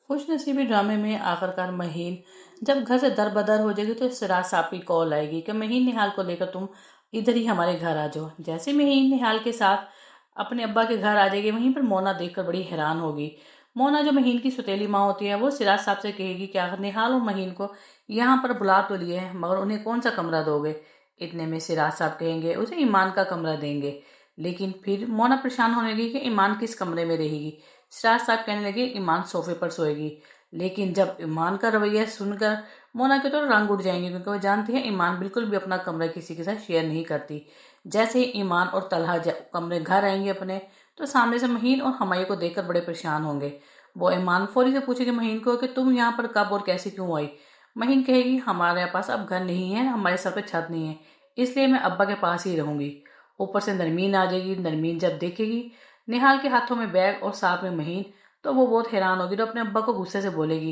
खुश नसीबी ड्रामे में आखिरकार महीन जब घर से दर बदर हो जाएगी तो सिराज साहब की कॉल आएगी कि महीन निहाल को लेकर तुम इधर ही हमारे घर आ जाओ। जैसे महीन निहाल के साथ अपने अब्बा के घर आ जाएगी, वहीं पर मोना देखकर बड़ी हैरान होगी। मोना जो महीन की सौतेली माँ होती है, वो सिराज साहब से कहेगी कि आखिर निहाल और महीन को यहाँ पर बुला तो लिए हैं, मगर उन्हें कौन सा कमरा दोगे। इतने में सिराज साहब कहेंगे उसे ईमान का कमरा देंगे। लेकिन फिर मोना परेशान होने लगी कि ईमान किस कमरे में रहेगी। सिराज साहब कहने लगे ईमान सोफे पर सोएगी। लेकिन जब ईमान का रवैया सुनकर मोना के तो रंग उड़ जाएंगे, क्योंकि वो जानती है ईमान बिल्कुल भी अपना कमरा किसी के साथ शेयर नहीं करती। जैसे ही ईमान और तलहा कमरे घर आएंगे अपने, तो सामने से महीन और हमाये को देखकर बड़े परेशान होंगे। वो ईमान फौरी से पूछेगी महीन को कि तुम यहाँ पर कब और कैसे क्यों आई। महीन कहेगी हमारे पास अब घर नहीं है, हमारे सर पे छत नहीं है, इसलिए मैं अब्बा के पास ही रहूंगी। ऊपर से नरमीन आ जाएगी। नरमीन जब देखेगी निहाल के हाथों में बैग और साथ में महीन, तो वो बहुत हैरान होगी। तो अपने अब्बा को गुस्से से बोलेगी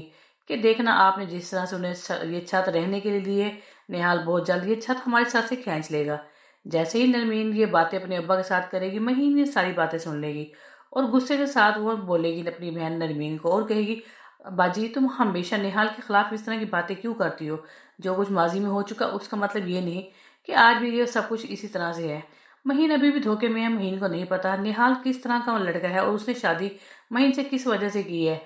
कि देखना आपने जिस तरह से उन्हें ये छत रहने के लिए दी है, निहाल बहुत जल्द ये छत हमारे सर से खींच लेगा। जैसे ही नरमीन ये बातें अपने अब्बा के साथ करेगी, महीन ये सारी बातें सुन लेगी और गुस्से के साथ वो बोलेगी अपनी बहन नरमीन को और कहेगी बाजी तुम हमेशा निहाल के खिलाफ इस तरह की बातें क्यों करती हो। जो कुछ माजी में हो चुका उसका मतलब ये नहीं कि आज भी ये सब कुछ इसी तरह से है। महीन अभी भी धोखे में है। महीन को नहीं पता निहाल किस तरह का लड़का है और उसने शादी महीन से किस वजह से की है।